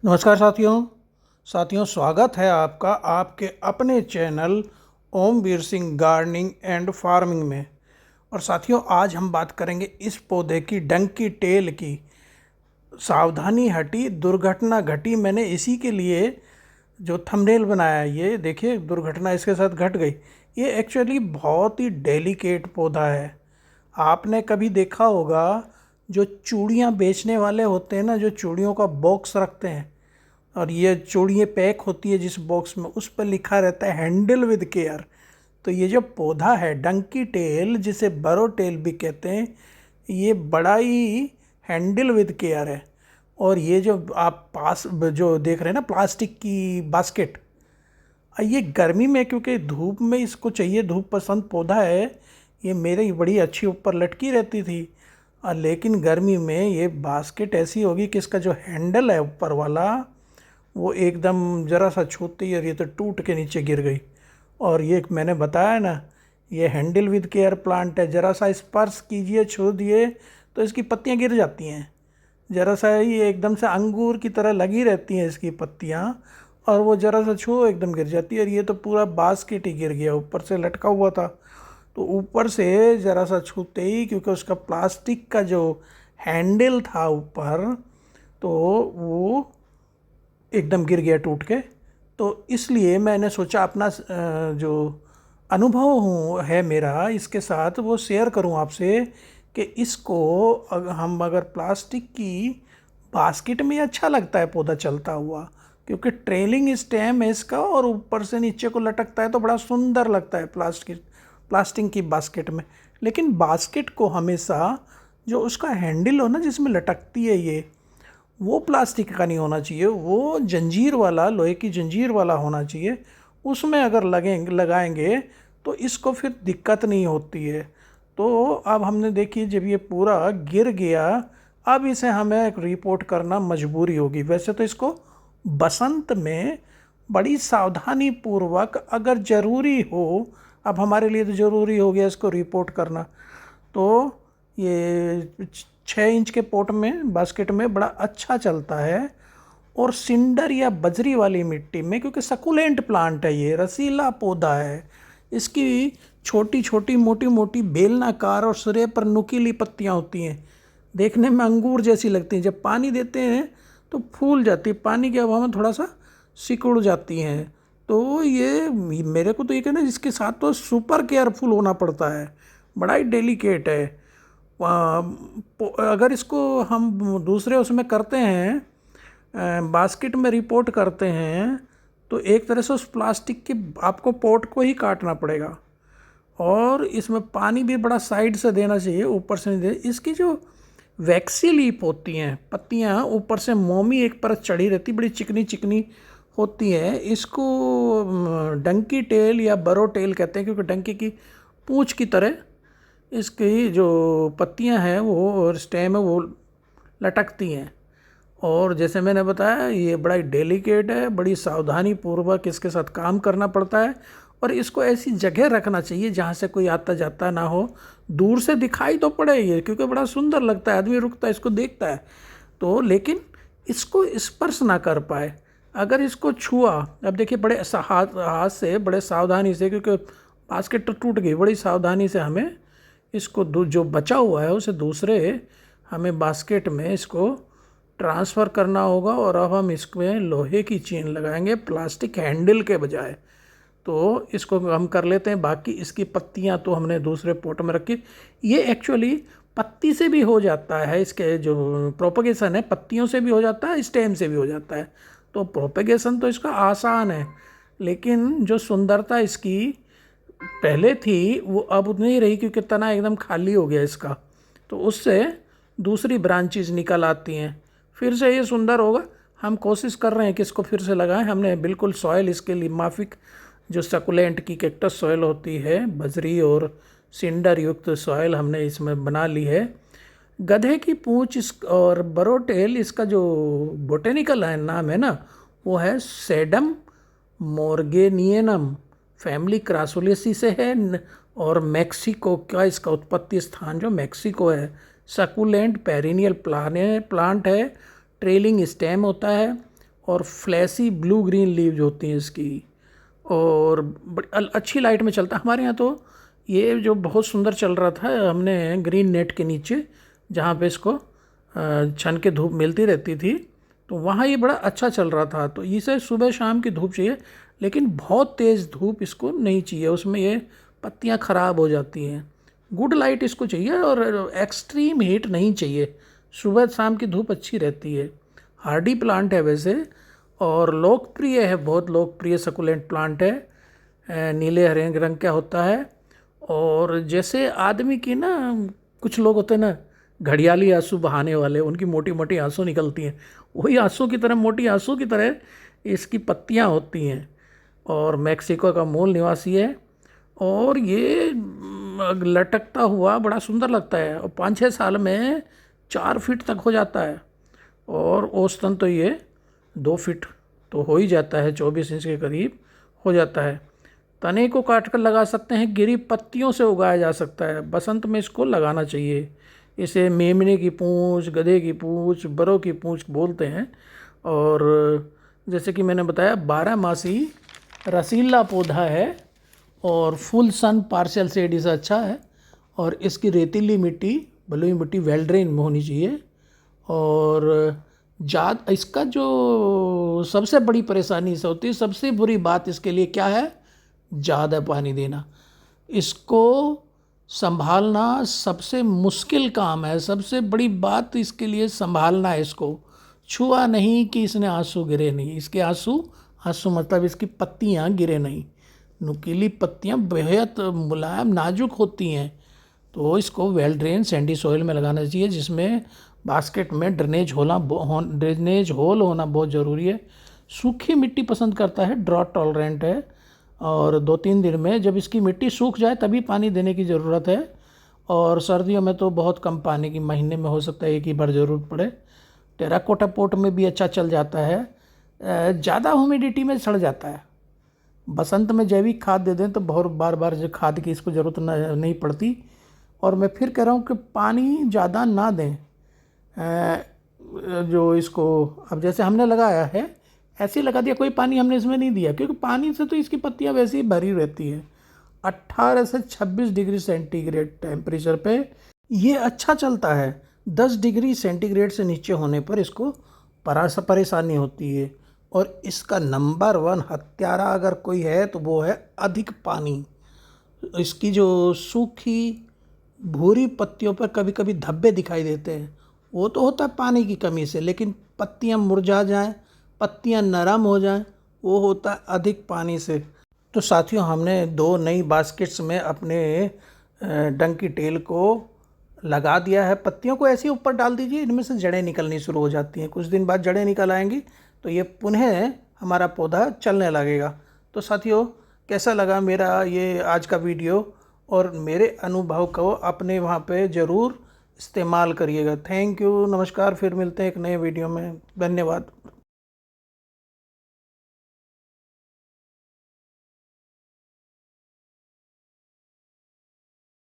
नमस्कार साथियों स्वागत है आपका आपके अपने channel Om Veer Singh gardening and farming में। और साथियों, आज हम बात करेंगे इस पौधे की डंकी टेल की। सावधानी हटी दुर्घटना घटी, मैंने इसी के लिए जो थंबनेल बनाया है, ये देखिए दुर्घटना इसके साथ घट गई। ये एक्चुअली बहुत ही डेलिकेट पौधा है। आपने कभी देखा होगा जो चूड़ियाँ बेचने वाले होते हैं ना, जो चूड़ियों का बॉक्स रखते हैं और ये चूड़ियाँ पैक होती है जिस बॉक्स में, उस पर लिखा रहता है हैंडल विद केयर। तो ये जो पौधा है डंकी टेल, जिसे बरो टेल भी कहते हैं, ये बड़ा ही हैंडल विद केयर है। और ये जो आप पास जो देख रहे हैं ना प्लास्टिक की बास्केट, ये गर्मी में क्योंकि धूप में इसको चाहिए, धूप पसंद पौधा है, ये मेरे बड़ी अच्छी ऊपर लटकी रहती थी। लेकिन गर्मी में ये बास्केट ऐसी होगी कि इसका जो हैंडल है ऊपर वाला, वो एकदम ज़रा सा छूते ही और ये तो टूट के नीचे गिर गई। और ये मैंने बताया ना, ये हैंडल विद केयर प्लांट है। ज़रा सा स्पर्श कीजिए, छू दिए तो इसकी पत्तियां गिर जाती हैं। ज़रा सा ही एकदम से अंगूर की तरह लगी रहती हैं इसकी पत्तियां, और वो ज़रा सा छू एकदम गिर जाती है। और ये तो पूरा बास्केट ही गिर गया, ऊपर से लटका हुआ था। तो ऊपर से ज़रा सा छूते ही, क्योंकि उसका प्लास्टिक का जो हैंडल था ऊपर, तो वो एकदम गिर गया टूट के। तो इसलिए मैंने सोचा अपना जो अनुभव है मेरा इसके साथ, वो शेयर करूं आपसे कि इसको हम अगर प्लास्टिक की बास्केट में अच्छा लगता है पौधा चलता हुआ, क्योंकि ट्रेलिंग स्टेम है इसका और ऊपर से नीचे को लटकता है, तो बड़ा सुंदर लगता है प्लास्टिक की बास्केट में। लेकिन बास्केट को हमेशा जो उसका हैंडल हो ना, जिसमें लटकती है ये, वो प्लास्टिक का नहीं होना चाहिए, वो जंजीर वाला, लोहे की जंजीर वाला होना चाहिए। उसमें अगर लगाएंगे तो इसको फिर दिक्कत नहीं होती है। तो अब हमने देखिए जब ये पूरा गिर गया, अब इसे हमें एक रिपोर्ट करना मजबूरी होगी। वैसे तो इसको बसंत में बड़ी सावधानी पूर्वक अगर ज़रूरी हो, अब हमारे लिए तो ज़रूरी हो गया इसको रिपोर्ट करना, तो ये 6 इंच के पोट में बास्केट में बड़ा अच्छा चलता है। और सिंडर या बजरी वाली मिट्टी में, क्योंकि सकुलेंट प्लांट है, ये रसीला पौधा है, इसकी छोटी छोटी मोटी मोटी बेलनाकार और सिरे पर नुकीली पत्तियां होती हैं, देखने में अंगूर जैसी लगती हैं। जब पानी देते हैं तो फूल जाती है, पानी के अभाव में थोड़ा सा सिकुड़ जाती हैं। तो ये मेरे को तो ये कहना है, इसके साथ तो सुपर केयरफुल होना पड़ता है, बड़ा ही डेलिकेट है। अगर इसको हम दूसरे उसमें करते हैं, बास्केट में रिपोर्ट करते हैं, तो एक तरह से उस प्लास्टिक के आपको पोट को ही काटना पड़ेगा। और इसमें पानी भी बड़ा साइड से देना चाहिए, ऊपर से नहीं दे। इसकी जो वैक्सी लीफ होती हैं पत्तियां, ऊपर से मोमी एक परत चढ़ी रहती, बड़ी चिकनी चिकनी होती है। इसको डंकी टेल या बरो टेल कहते हैं, क्योंकि डंकी की पूंछ की तरह इसकी जो पत्तियां हैं वो और स्टेम है वो लटकती हैं। और जैसे मैंने बताया, ये बड़ा ही डेलिकेट है, बड़ी सावधानी पूर्वक इसके साथ काम करना पड़ता है। और इसको ऐसी जगह रखना चाहिए जहाँ से कोई आता जाता ना हो, दूर से दिखाई तो पड़े ये, क्योंकि बड़ा सुंदर लगता है, आदमी रुकता है इसको देखता है तो, लेकिन इसको स्पर्श ना कर पाए। अगर इसको छुआ, अब देखिए बड़े हाथ से बड़े सावधानी से, क्योंकि बास्केट तो टूट गई, बड़ी सावधानी से हमें इसको जो बचा हुआ है उसे दूसरे हमें बास्केट में इसको ट्रांसफ़र करना होगा। और अब हम इसमें लोहे की चेन लगाएंगे प्लास्टिक हैंडल के बजाय। तो इसको हम कर लेते हैं। बाकी इसकी पत्तियां तो हमने दूसरे पोट में रखी। ये एक्चुअली पत्ती से भी हो जाता है, इसके जो प्रोपगेशन है पत्तियों से भी हो जाता है, स्टेम से भी हो जाता है। तो प्रोपगेशन तो इसका आसान है, लेकिन जो सुंदरता इसकी पहले थी वो अब नहीं रही, क्योंकि तना एकदम खाली हो गया इसका। तो उससे दूसरी ब्रांचेज निकल आती हैं, फिर से ये सुंदर होगा। हम कोशिश कर रहे हैं कि इसको फिर से लगाएं। हमने बिल्कुल सॉयल इसके लिए माफिक, जो सकुलेंट की कैक्टस सॉयल होती है, बजरी और सिंडर युक्त सॉयल हमने इसमें बना ली है। गधे की पूंछ इस और बरोटेल, इसका जो बोटेनिकल नाम है ना, वो है सेडम मोर्गेनियनम, फैमिली क्रासुलेसी से है। और मैक्सिको का इसका उत्पत्ति स्थान जो मैक्सिको है। सकुलेंट पेरिनियल प्लांट है, ट्रेलिंग स्टेम होता है, और फ्लैसी ब्लू ग्रीन लीव्स होती हैं इसकी, और बड़ी अच्छी लाइट में चलता है। हमारे यहाँ तो ये जो बहुत सुंदर चल रहा था, हमने ग्रीन नेट के नीचे जहाँ पे इसको छन के धूप मिलती रहती थी, तो वहाँ ये बड़ा अच्छा चल रहा था। तो इसे सुबह शाम की धूप चाहिए, लेकिन बहुत तेज़ धूप इसको नहीं चाहिए, उसमें ये पत्तियाँ ख़राब हो जाती हैं। गुड लाइट इसको चाहिए और एक्सट्रीम हीट नहीं चाहिए। सुबह शाम की धूप अच्छी रहती है। हार्डी प्लांट है वैसे, और लोकप्रिय है, बहुत लोकप्रिय सकुलेंट प्लांट है। नीले हरे रंग का होता है। और जैसे आदमी की ना, कुछ लोग होते हैं ना घड़ियाली आंसू बहाने वाले, उनकी मोटी मोटी आंसू निकलती हैं, वही आंसू की तरह, मोटी आंसू की तरह इसकी पत्तियां होती हैं। और मैक्सिको का मूल निवासी है, और ये लटकता हुआ बड़ा सुंदर लगता है, और 5-6 साल में 4 फीट तक हो जाता है। और औसतन तो ये 2 फीट तो हो ही जाता है, 24 इंच के करीब हो जाता है। तने को काट कर लगा सकते हैं, गिरी पत्तियों से उगाया जा सकता है। बसंत में इसको लगाना चाहिए। इसे मेमने की पूंछ, गधे की पूंछ, बरों की पूंछ बोलते हैं। और जैसे कि मैंने बताया, 12 मासी रसीला पौधा है, और फुल सन पार्शियल शेड इसे अच्छा है। और इसकी रेतीली मिट्टी, बलुई मिट्टी वेल ड्रेन में होनी चाहिए। और इसका जो सबसे बड़ी परेशानी से होती है, सबसे बुरी बात इसके लिए क्या है, ज़्यादा पानी देना। इसको संभालना सबसे मुश्किल काम है। सबसे बड़ी बात इसके लिए संभालना है। इसको छुआ नहीं कि इसने आंसू गिरे नहीं, इसके आंसू मतलब इसकी पत्तियां गिरे नहीं। नुकीली पत्तियां बेहद मुलायम नाजुक होती हैं। तो इसको वेल ड्रेन सैंडी सॉइल में लगाना चाहिए, जिसमें बास्केट में ड्रेनेज होल होना बहुत ज़रूरी है। सूखी मिट्टी पसंद करता है, ड्रॉट टॉलरेंट है। और 2-3 दिन में जब इसकी मिट्टी सूख जाए तभी पानी देने की ज़रूरत है। और सर्दियों में तो बहुत कम पानी की, महीने में हो सकता है 1 ही बार ज़रूरत पड़े। टेराकोटा पोट में भी अच्छा चल जाता है। ज़्यादा ह्यूमिडिटी में सड़ जाता है। बसंत में जैविक खाद दे दें तो बहुत बार जो खाद की इसको ज़रूरत नहीं पड़ती। और मैं फिर कह रहा हूँ कि पानी ज़्यादा ना दें। जो इसको अब जैसे हमने लगाया है, ऐसे ही लगा दिया, कोई पानी हमने इसमें नहीं दिया, क्योंकि पानी से तो इसकी पत्तियां वैसे ही भरी रहती है। 18 से 26 डिग्री सेंटीग्रेड टेम्परेचर पे ये अच्छा चलता है। 10 डिग्री सेंटीग्रेड से नीचे होने पर इसको परेशानी होती है। और इसका नंबर 1 हत्यारा अगर कोई है तो वो है अधिक पानी। इसकी जो सूखी भूरी पत्तियों पर कभी कभी धब्बे दिखाई देते हैं, वो तो होता है पानी की कमी से, लेकिन पत्तियां मुरझा जाएं, पत्तियां नरम हो जाएं, वो होता है अधिक पानी से। तो साथियों, हमने 2 नई बास्केट्स में अपने डंकी टेल को लगा दिया है। पत्तियों को ऐसे ही ऊपर डाल दीजिए, इनमें से जड़ें निकलनी शुरू हो जाती हैं। कुछ दिन बाद जड़ें निकल आएंगी तो ये पुनः हमारा पौधा चलने लगेगा। तो साथियों, कैसा लगा मेरा ये आज का वीडियो, और मेरे अनुभव को अपने वहाँ पे ज़रूर इस्तेमाल करिएगा। थैंक यू, नमस्कार। फिर मिलते हैं एक नए वीडियो में। धन्यवाद।